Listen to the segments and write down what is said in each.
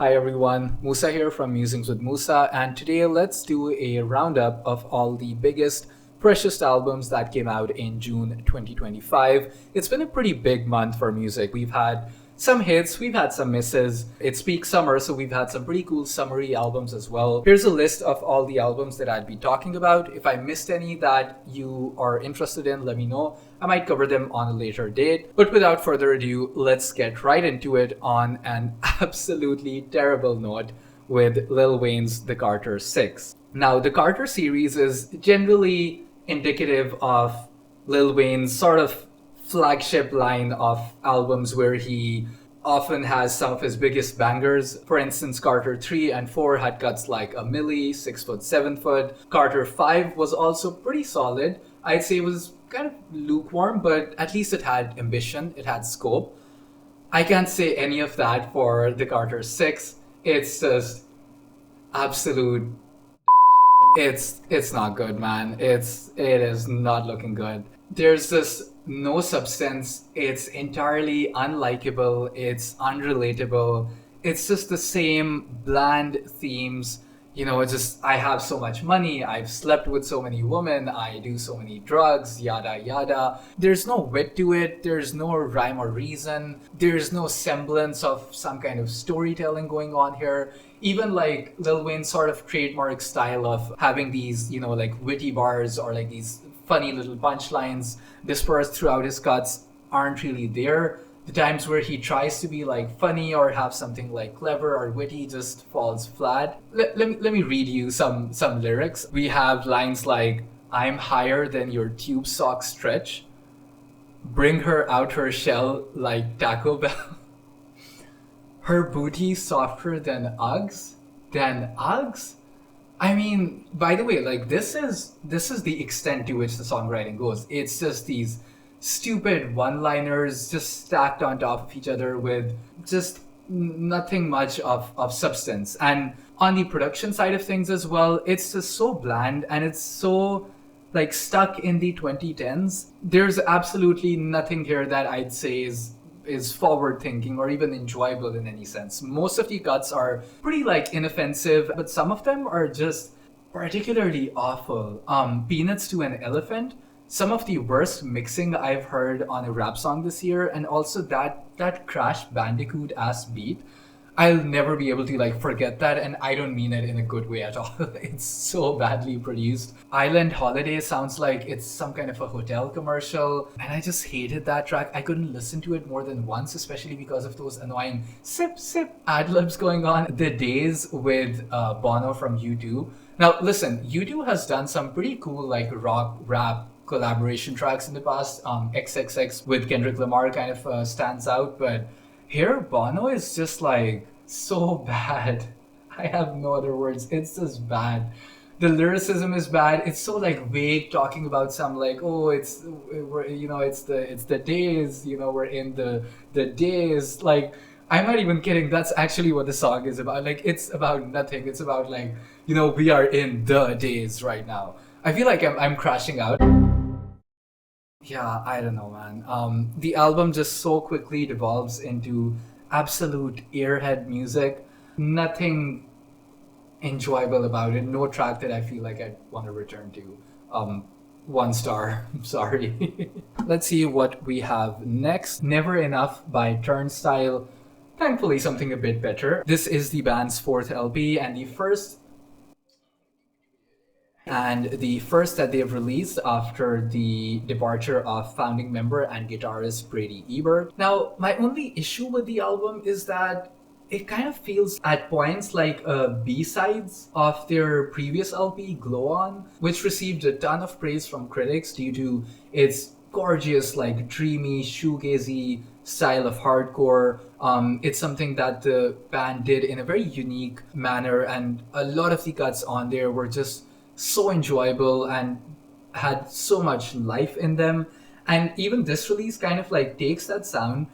Hi everyone, Musa here from Musings with Musa, and today let's do a roundup of all the biggest, freshest albums that came out in June 2025. It's been a pretty big month for music. We've had some hits, we've had some misses. It's peak summer, so we've had some pretty cool summery albums as well. Here's a list of all the albums that I'd be talking about. If I missed any that you are interested in, let me know. I might cover them on a later date. But without further ado, let's get right into it on an absolutely terrible note with Lil Wayne's The Carter 6. Now, the Carter series is generally indicative of Lil Wayne's sort of flagship line of albums where he often has some of his biggest bangers. For instance, Carter 3 and 4 had cuts like a milli, 6 foot, 7 foot. Carter 5 was also pretty solid. I'd say it was kind of lukewarm, but at least it had ambition, it had scope. I can't say any of that for the Carter 6. It's just absolute it's not good, man. It is not looking good. There's just no substance. It's entirely unlikable. It's unrelatable. It's just the same bland themes. You know, it's just, I have so much money, I've slept with so many women, I do so many drugs, yada yada. There's no wit to it, there's no rhyme or reason, there's no semblance of some kind of storytelling going on here. Even like Lil Wayne's sort of trademark style of having these, you know, like witty bars or like these funny little punchlines dispersed throughout his cuts aren't really there. The times where he tries to be like funny or have something like clever or witty just falls flat. Let me read you some lyrics. We have lines like, "I'm higher than your tube sock stretch. Bring her out her shell like Taco Bell. Her booty softer than Uggs." Than Uggs? I mean, by the way, like this is the extent to which the songwriting goes. It's just these stupid one-liners just stacked on top of each other with just nothing much of substance. And on the production side of things as well, it's just so bland and it's so like stuck in the 2010s. There's absolutely nothing here that I'd say is forward thinking or even enjoyable in any sense. Most of the cuts are pretty like inoffensive, but some of them are just particularly awful. Peanuts to an Elephant, some of the worst mixing I've heard on a rap song this year, and also that Crash Bandicoot ass beat. I'll never be able to like forget that, and I don't mean it in a good way at all. It's so badly produced. Island Holiday sounds like it's some kind of a hotel commercial, and I just hated that track. I couldn't listen to it more than once, especially because of those annoying sip sip ad-libs going on. The Days with Bono from U2. Now listen, U2 has done some pretty cool like rock rap collaboration tracks in the past. XXX with Kendrick Lamar kind of stands out, but here Bono is just like so bad. I have no other words. It's just bad. The lyricism is bad. It's so like vague, talking about some like, oh, we're, you know, it's the days, you know, we're in the days. Like, I'm not even kidding. That's actually what the song is about. Like, it's about nothing. It's about like, you know, we are in the days right now. I feel like I'm crashing out. Yeah, I don't know, man. The album just so quickly devolves into absolute earhead music. Nothing enjoyable about it. No track that I feel like I'd want to return to. 1 star. I'm sorry. Let's see what we have next. Never Enough by Turnstile. Thankfully, something a bit better. This is the band's 4th LP and the first that they've released after the departure of founding member and guitarist Brady Ebert. Now, my only issue with the album is that it kind of feels at points like B-sides of their previous LP, Glow On, which received a ton of praise from critics due to its gorgeous, like dreamy, shoegazy style of hardcore. It's something that the band did in a very unique manner, and a lot of the cuts on there were just so enjoyable and had so much life in them. And even this release kind of like takes that sound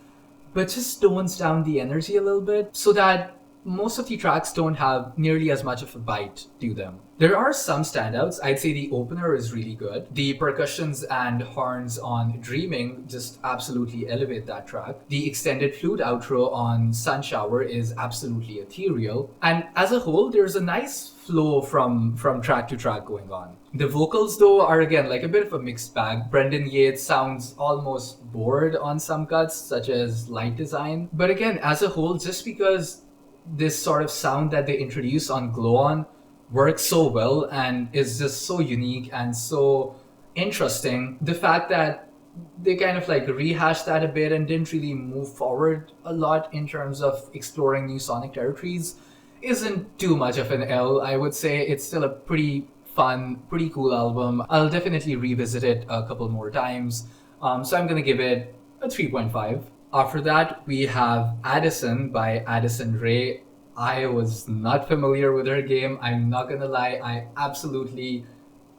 but just tones down the energy a little bit so that most of the tracks don't have nearly as much of a bite to them. There are some standouts. I'd say the opener is really good. The percussions and horns on Dreaming just absolutely elevate that track. The extended flute outro on Sun Shower is absolutely ethereal. And as a whole, there's a nice flow from track to track going on. The vocals, though, are again like a bit of a mixed bag. Brendan Yates sounds almost bored on some cuts, such as Light Design. But again, as a whole, just because this sort of sound that they introduce on Glow On works so well and is just so unique and so interesting, the fact that they kind of like rehashed that a bit and didn't really move forward a lot in terms of exploring new sonic territories isn't too much of an L. I would say it's still a pretty fun, pretty cool album. I'll definitely revisit it a couple more times. So I'm gonna give it a 3.5. After that, we have Addison by Addison Rae. I was not familiar with her game. I'm not gonna lie, I absolutely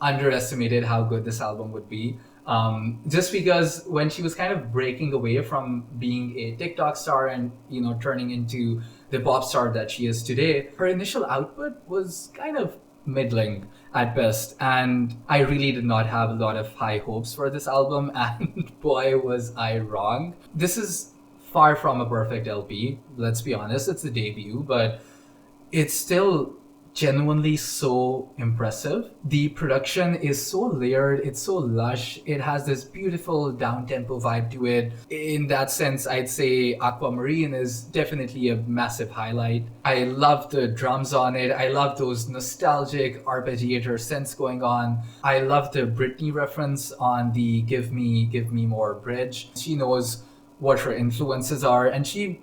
underestimated how good this album would be. Just because when she was kind of breaking away from being a TikTok star and, you know, turning into the pop star that she is today, her initial output was kind of middling at best, and I really did not have a lot of high hopes for this album, and boy was I wrong. This is far from a perfect LP, let's be honest. It's a debut, but it's still genuinely so impressive. The production is so layered, it's so lush, it has this beautiful down-tempo vibe to it. In that sense, I'd say Aquamarine is definitely a massive highlight. I love the drums on it, I love those nostalgic arpeggiator synths going on. I love the Britney reference on the Give Me More bridge. She knows what her influences are, and she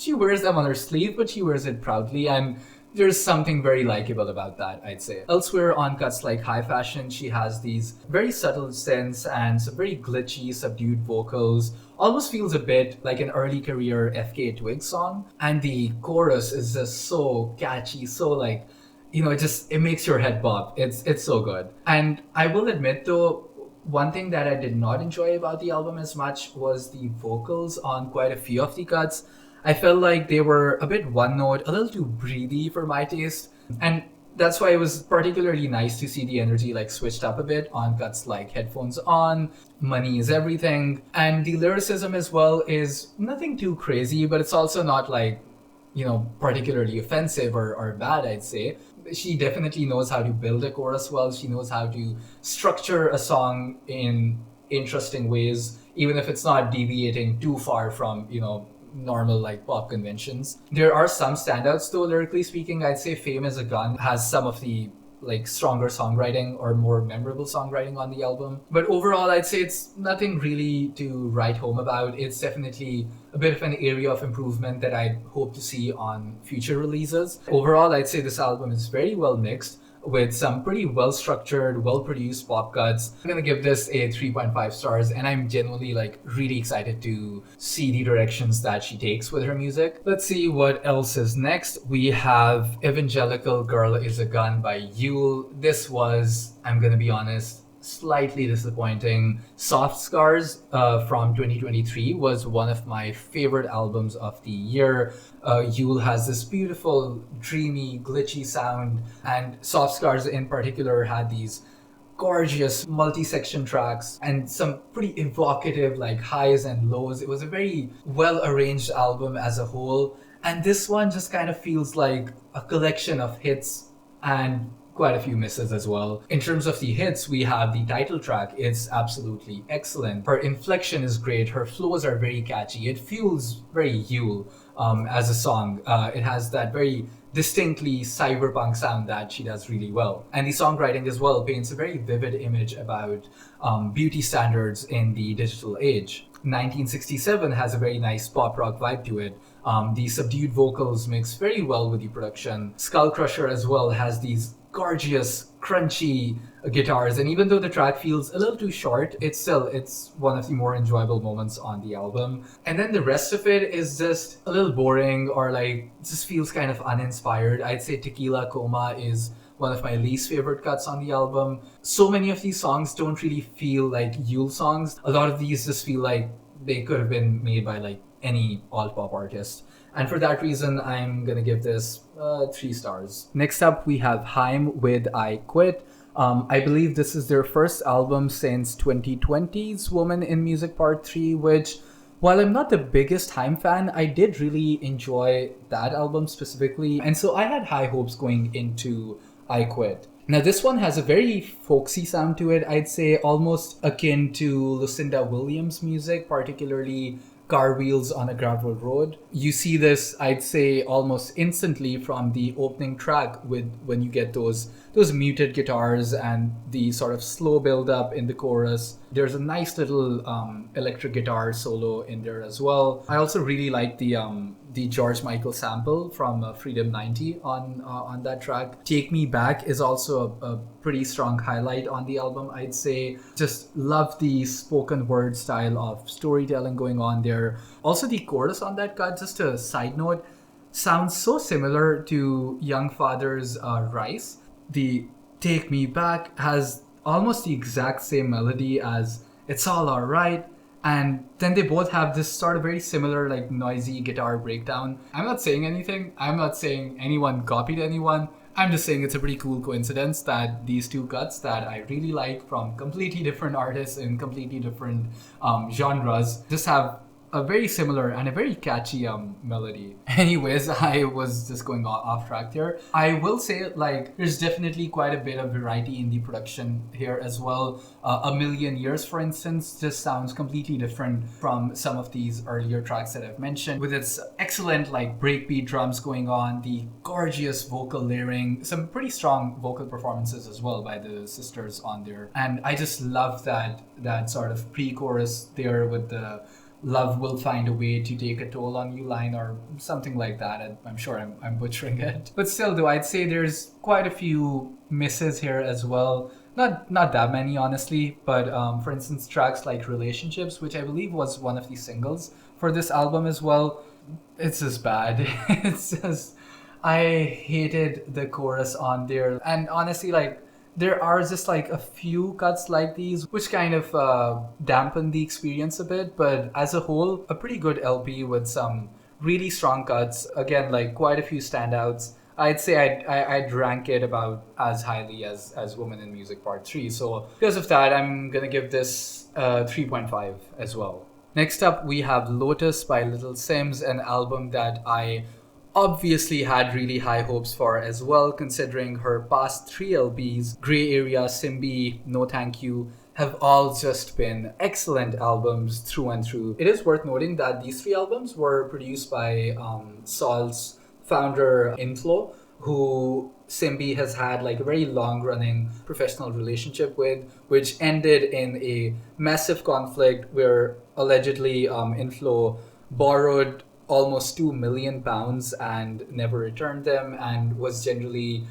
wears them on her sleeve, but she wears it proudly, and there's something very likable about that, I'd say. Elsewhere on cuts like High Fashion, she has these very subtle synths and some very glitchy, subdued vocals. Almost feels a bit like an early career FK Twigs song. And the chorus is just so catchy, so like, you know, it makes your head bob. It's so good. And I will admit though, one thing that I did not enjoy about the album as much was the vocals on quite a few of the cuts. I felt like they were a bit one note, a little too breathy for my taste. And that's why it was particularly nice to see the energy like switched up a bit on cuts like Headphones On, Money Is Everything. And the lyricism as well is nothing too crazy, but it's also not like, you know, particularly offensive or bad, I'd say. She definitely knows how to build a chorus well. She knows how to structure a song in interesting ways, even if it's not deviating too far from, you know, normal like pop conventions. There are some standouts though, lyrically speaking. I'd say Fame Is a Gun has some of the like stronger songwriting or more memorable songwriting on the album. But overall, I'd say it's nothing really to write home about. It's definitely a bit of an area of improvement that I hope to see on future releases. Overall, I'd say this album is very well mixed, with some pretty well-structured, well-produced pop cuts. I'm gonna give this a 3.5 stars, and I'm genuinely like really excited to see the directions that she takes with her music. Let's see what else is next. We have Evangelical Girl Is a Gun by Yeule. This was, I'm gonna be honest, slightly disappointing. Soft Scars from 2023 was one of my favorite albums of the year. Yeule has this beautiful, dreamy, glitchy sound, and Soft Scars in particular had these gorgeous multi-section tracks and some pretty evocative like highs and lows. It was a very well-arranged album as a whole, and this one just kind of feels like a collection of hits and quite a few misses as well. In terms of the hits, we have the title track. It's absolutely excellent. Her inflection is great. Her flows are very catchy. It feels very Yeule as a song. It has that very distinctly cyberpunk sound that she does really well. And the songwriting as well paints a very vivid image about beauty standards in the digital age. 1967 has a very nice pop rock vibe to it. The subdued vocals mix very well with the production. Skull Crusher as well has these gorgeous, crunchy guitars, and even though the track feels a little too short, it's one of the more enjoyable moments on the album. And then the rest of it is just a little boring, or like just feels kind of uninspired. I'd say Tequila Coma is one of my least favorite cuts on the album. So many of these songs don't really feel like Yeule songs. A lot of these just feel like they could have been made by like any alt pop artist. And for that reason, I'm gonna give this 3 stars. Next up, we have HAIM with I Quit. I believe this is their first album since 2020's Woman in Music Part 3, which, while I'm not the biggest HAIM fan, I did really enjoy that album specifically. And so I had high hopes going into I Quit. Now, this one has a very folksy sound to it, I'd say almost akin to Lucinda Williams' music, particularly Car Wheels on a Gravel Road. You see this, I'd say, almost instantly from the opening track with when you get those muted guitars and the sort of slow build up in the chorus. There's a nice little electric guitar solo in there as well. I also really like the George Michael sample from Freedom 90 on that track. Take Me Back is also a pretty strong highlight on the album, I'd say. Just love the spoken word style of storytelling going on there. Also the chorus on that cut, just a side note, sounds so similar to Young Father's Rice. The Take Me Back has almost the exact same melody as It's All Alright, and then they both have this sort of very similar like noisy guitar breakdown. I'm not saying anything, I'm not saying anyone copied anyone, I'm just saying it's a pretty cool coincidence that these two cuts that I really like from completely different artists in completely different genres just have a very similar and a very catchy melody. Anyways, I was just going off track there. I will say, like, there's definitely quite a bit of variety in the production here as well. A Million Years, for instance, just sounds completely different from some of these earlier tracks that I've mentioned, with its excellent, like, breakbeat drums going on, the gorgeous vocal layering, some pretty strong vocal performances as well by the sisters on there. And I just love that sort of pre-chorus there with the love will find a way to take a toll on you line or something like that. I'm sure I'm butchering it. But still though, I'd say there's quite a few misses here as well. Not that many, honestly, but for instance, tracks like Relationships, which I believe was one of the singles for this album as well, it's just bad. It's just, I hated the chorus on there. And honestly, like, there are just like a few cuts like these which kind of dampen the experience a bit, but as a whole, a pretty good LP with some really strong cuts. Again, like quite a few standouts. I'd say I'd rank it about as highly as Woman in Music Part 3. So because of that, I'm gonna give this 3.5 as well. Next up, we have Lotus by Little Simz, an album that I obviously had really high hopes for as well, considering her past 3 LPs, Grey Area, Simbi, No Thank You, have all just been excellent albums through and through. It is worth noting that these 3 albums were produced by Saul's founder, Inflo, who Simbi has had like a very long-running professional relationship with, which ended in a massive conflict where allegedly Inflo borrowed almost £2 million and never returned them, and was generally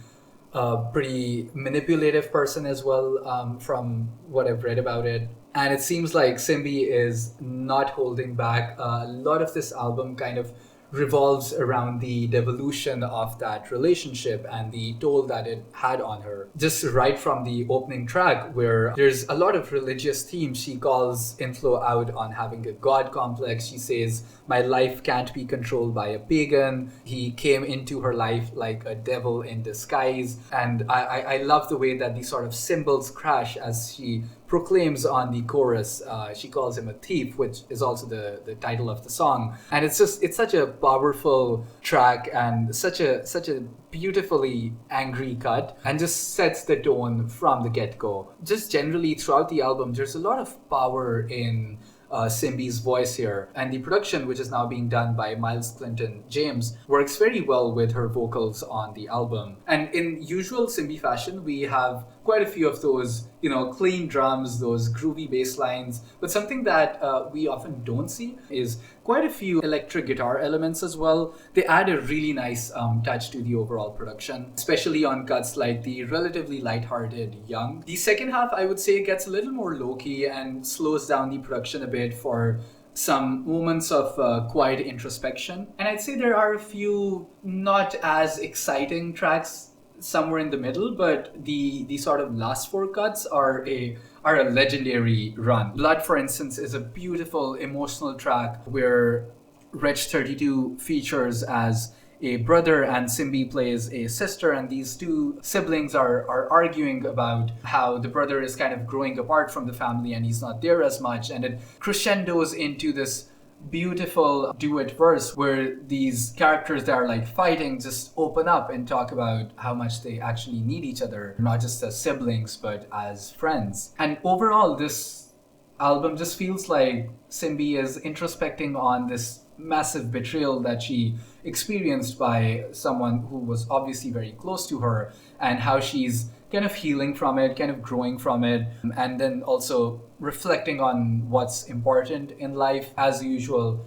a pretty manipulative person as well, from what I've read about it. And it seems like Simbi is not holding back. A lot of this album kind of revolves around the devolution of that relationship and the toll that it had on her. Just right from the opening track, where there's a lot of religious themes, she calls Inflo out on having a god complex. She says, "My life can't be controlled by a pagan. He came into her life like a devil in disguise." And I love the way that these sort of cymbals crash as she proclaims on the chorus. She calls him a thief, which is also the title of the song. And it's such a powerful track and such a beautifully angry cut, and just sets the tone from the get-go. Just generally throughout the album, there's a lot of power in Simbi's voice here, and the production, which is now being done by Miles Clinton James, works very well with her vocals on the album. And in usual Simbi fashion, we have quite a few of those, clean drums, those groovy bass lines, but something that we often don't see is quite a few electric guitar elements as well. They add a really nice touch to the overall production, especially on cuts like the relatively lighthearted Young. The second half, I would say, gets a little more low-key and slows down the production a bit for some moments of quiet introspection. And I'd say there are a few not as exciting tracks somewhere in the middle, but the sort of last 4 cuts are a legendary run. Blood, for instance, is a beautiful emotional track where Rich 32 features as a brother and Simbi plays a sister, and these two siblings are arguing about how the brother is kind of growing apart from the family and he's not there as much, and it crescendos into this beautiful duet verse where these characters that are like fighting just open up and talk about how much they actually need each other, not just as siblings but as friends. And overall, this album just feels like Simbi is introspecting on this massive betrayal that she experienced by someone who was obviously very close to her, and how she's kind of healing from it, kind of growing from it, and then also reflecting on what's important in life. As usual,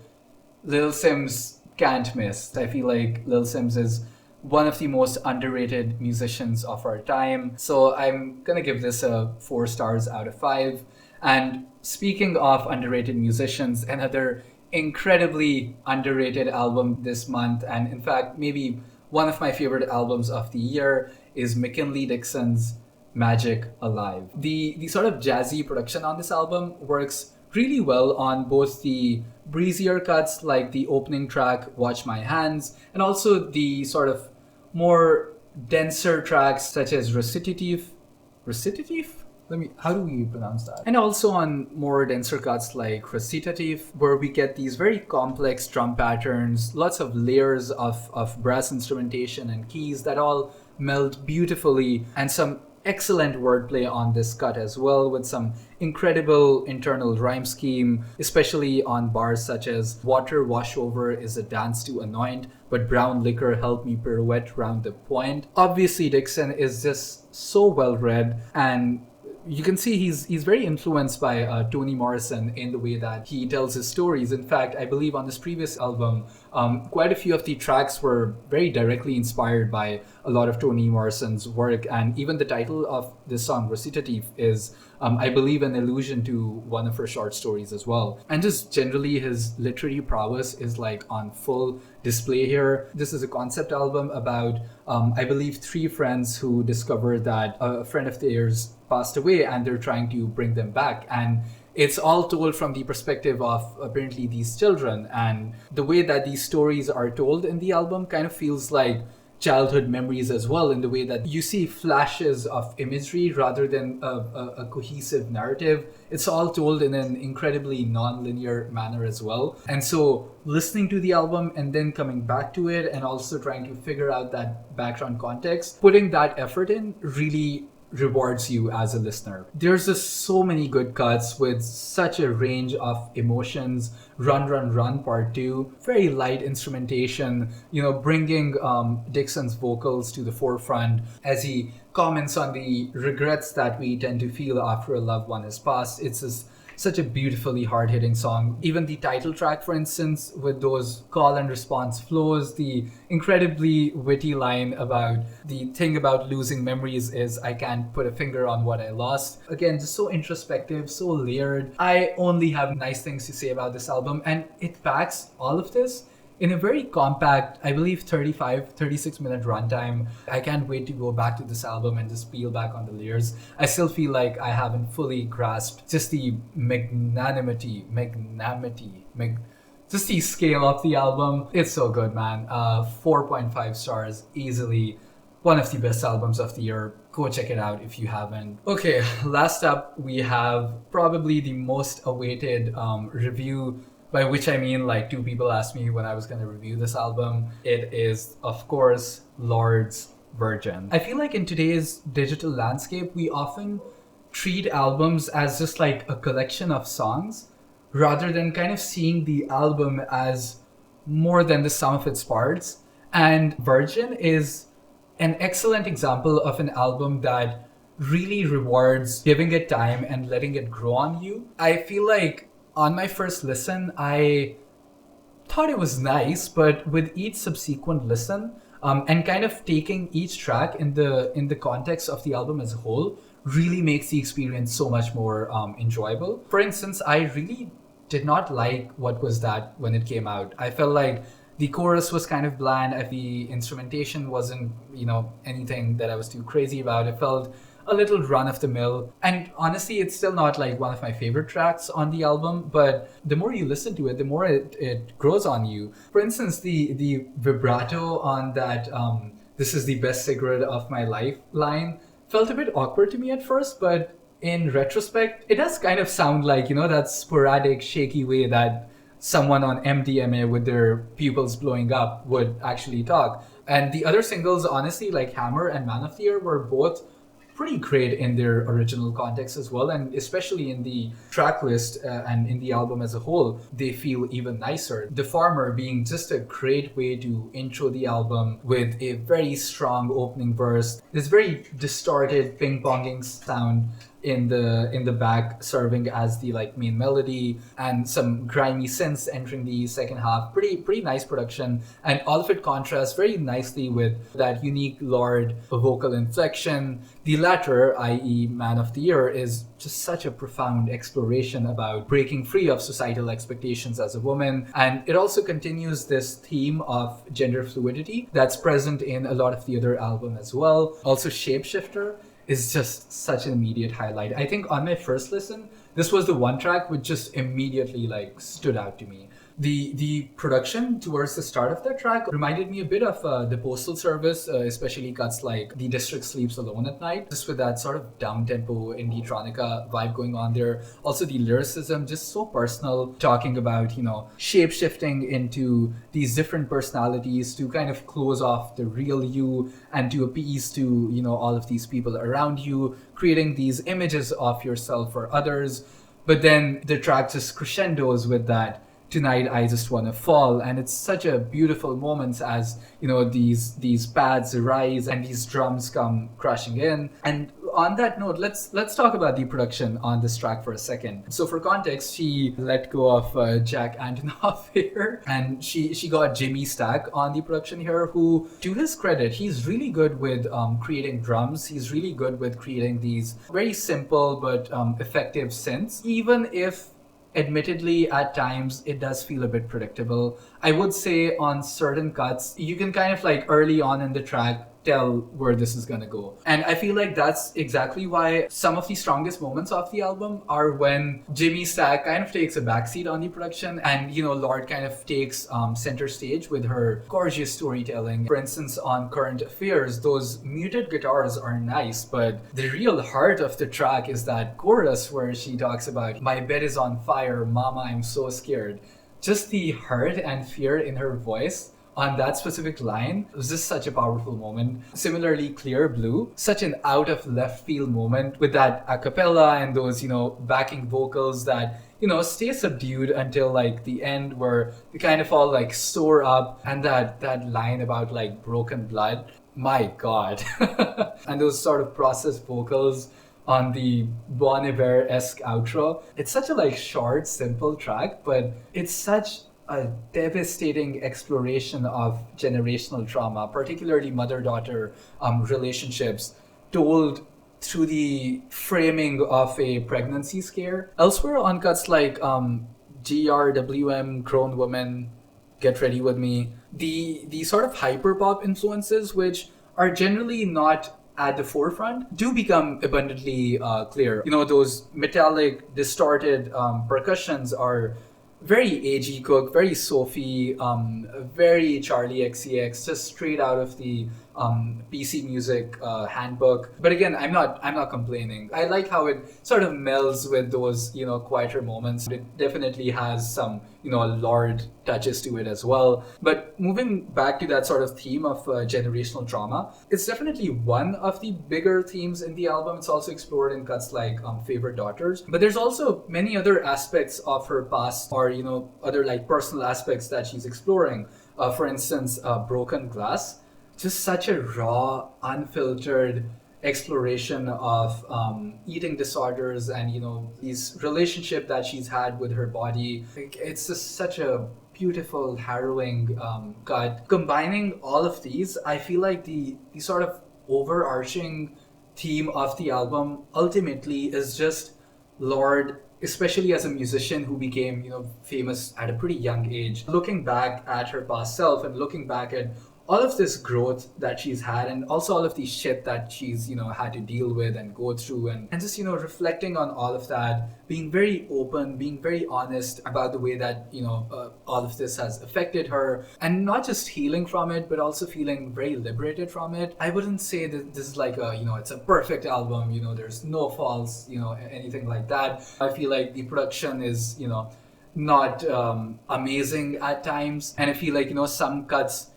Lil Simz can't miss. I feel like Lil Simz is one of the most underrated musicians of our time. So I'm gonna give this a 4 stars out of 5. And speaking of underrated musicians, another incredibly underrated album this month, and in fact maybe one of my favorite albums of the year, is McKinley Dixon's Magic Alive. The sort of jazzy production on this album works really well on both the breezier cuts like the opening track Watch My Hands, and also the sort of more denser tracks such as Recitative? How do we pronounce that? And also on more denser cuts like Recitative, where we get these very complex drum patterns, lots of layers of brass instrumentation and keys that all meld beautifully, and some excellent wordplay on this cut as well, with some incredible internal rhyme scheme, especially on bars such as water wash over is a dance to anoint, but brown liquor help me pirouette round the point. Obviously, Dixon is just so well read, and you can see he's very influenced by Toni Morrison in the way that he tells his stories. In fact, I believe on this previous album, quite a few of the tracks were very directly inspired by a lot of Toni Morrison's work. And even the title of this song, Recitative, is, I believe, an allusion to one of her short stories as well. And just generally, his literary prowess is like on full display here. This is a concept album about, I believe, 3 friends who discover that a friend of theirs passed away and they're trying to bring them back. And it's all told from the perspective of apparently these children. And the way that these stories are told in the album kind of feels like childhood memories as well, in the way that you see flashes of imagery rather than a cohesive narrative. It's all told in an incredibly non-linear manner as well. And so listening to the album and then coming back to it and also trying to figure out that background context, putting that effort in really rewards you as a listener. There's just so many good cuts with such a range of emotions. Run Run Run Part 2, very light instrumentation, bringing Dixon's vocals to the forefront as he comments on the regrets that we tend to feel after a loved one has passed. It's just such a beautifully hard-hitting song. Even the title track, for instance, with those call and response flows, the incredibly witty line about the thing about losing memories is I can't put a finger on what I lost. Again, just so introspective, so layered. I only have nice things to say about this album, and it packs all of this in a very compact, I believe 36 minute runtime. I can't wait to go back to this album and just peel back on the layers. I still feel like I haven't fully grasped just the just the scale of the album. It's so good, man. 4.5 stars, easily one of the best albums of the year. Go check it out if you haven't. Okay, last up we have probably the most awaited review, by which I mean like 2 people asked me when I was going to review this album. It is, of course, Lorde's Virgin. I feel like in today's digital landscape, we often treat albums as just like a collection of songs, rather than kind of seeing the album as more than the sum of its parts. And Virgin is an excellent example of an album that really rewards giving it time and letting it grow on you. I feel like on my first listen, I thought it was nice, but with each subsequent listen, and kind of taking each track in the context of the album as a whole, really makes the experience so much more enjoyable. For instance, I really did not like What Was That when it came out. I felt like the chorus was kind of bland. The instrumentation wasn't, anything that I was too crazy about. It felt a little run of the mill. And honestly, it's still not like one of my favorite tracks on the album, but the more you listen to it, the more it grows on you. For instance, the vibrato on that "This is the best cigarette of my life" line felt a bit awkward to me at first, but in retrospect, it does kind of sound like, that sporadic, shaky way that someone on MDMA with their pupils blowing up would actually talk. And the other singles, honestly, like Hammer and Man of the Year, were both pretty great in their original context as well, and especially in the track list and in the album as a whole, they feel even nicer. The Farmer being just a great way to intro the album with a very strong opening verse, this very distorted ping-ponging sound in the back serving as the main melody, and some grimy synths entering the second half. Pretty nice production, and all of it contrasts very nicely with that unique Lorde vocal inflection. The latter, i.e. Man of the Year, is just such a profound exploration about breaking free of societal expectations as a woman, and it also continues this theme of gender fluidity that's present in a lot of the other album as well. Also, Shapeshifter is just such an immediate highlight. I think on my first listen, this was the one track which just immediately stood out to me. The production towards the start of that track reminded me a bit of the Postal Service, especially cuts like "The District Sleeps Alone at Night," just with that sort of down-tempo indie-tronica vibe going on there. Also the lyricism, just so personal, talking about, shape-shifting into these different personalities to kind of close off the real you and to appease to, all of these people around you, creating these images of yourself for others. But then the track just crescendos with that "Tonight I Just Wanna Fall," and it's such a beautiful moment as these pads rise and these drums come crashing in. And on that note, let's talk about the production on this track for a second. So for context, she let go of Jack Antonoff here, and she got Jimmy Stack on the production here, who, to his credit, he's really good with creating drums. He's really good with creating these very simple but effective synths, even if admittedly, at times, it does feel a bit predictable. I would say on certain cuts, you can kind of early on in the track tell where this is gonna go. And I feel like that's exactly why some of the strongest moments of the album are when Jimmy Stack kind of takes a backseat on the production and, Lorde kind of takes center stage with her gorgeous storytelling. For instance, on Current Affairs, those muted guitars are nice, but the real heart of the track is that chorus where she talks about "My bed is on fire, mama, I'm so scared." Just the hurt and fear in her voice on that specific line was just such a powerful moment. Similarly, Clear Blue, such an out of left field moment with that a cappella and those, backing vocals that, stay subdued until the end where they kind of all soar up, and that line about broken blood. My God. And those sort of processed vocals on the Bon Iver-esque outro. It's such a short, simple track, but it's such a devastating exploration of generational trauma, particularly mother-daughter relationships, told through the framing of a pregnancy scare. Elsewhere on cuts like GRWM, Grown Woman, Get Ready With Me, the sort of hyperpop influences, which are generally not at the forefront, do become abundantly clear. Those metallic, distorted percussions are very A.G. Cook, very Sophie, very Charlie XCX, just straight out of the PC Music handbook. But again, I'm not complaining. I like how it sort of melds with those quieter moments. It definitely has some Lorde touches to it as well. But moving back to that sort of theme of generational trauma, it's definitely one of the bigger themes in the album. It's also explored in cuts like Favorite Daughters. But there's also many other aspects of her past, or other personal aspects that she's exploring. For instance, Broken Glass. Just such a raw, unfiltered exploration of eating disorders and these relationship that she's had with her body. It's just such a beautiful, harrowing cut. Combining all of these, I feel like the sort of overarching theme of the album ultimately is just Lorde, especially as a musician who became famous at a pretty young age, looking back at her past self and looking back at all of this growth that she's had, and also all of the shit that she's, had to deal with and go through, and just, reflecting on all of that, being very open, being very honest about the way that, all of this has affected her, and not just healing from it, but also feeling very liberated from it. I wouldn't say that this is like it's a perfect album, there's no faults, anything like that. I feel like the production is, not amazing at times, and I feel like, some cuts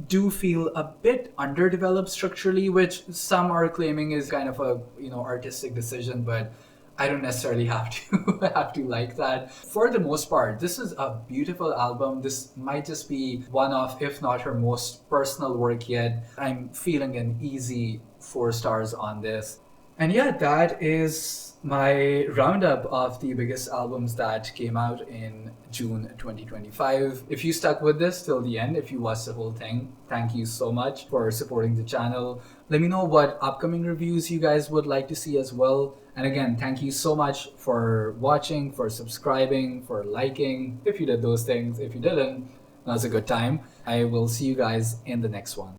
do feel a bit underdeveloped structurally, which some are claiming is kind of a artistic decision, but I don't necessarily have to have to like that. For the most part, this is a beautiful album. This might just be one of, if not her most personal work yet. I'm feeling an easy 4 stars on this. And yeah, that is my roundup of the biggest albums that came out in June 2025. If you stuck with this till the end, if you watched the whole thing, thank you so much for supporting the channel. Let me know what upcoming reviews you guys would like to see as well. And again, thank you so much for watching, for subscribing, for liking. If you did those things, if you didn't, that's a good time. I will see you guys in the next one.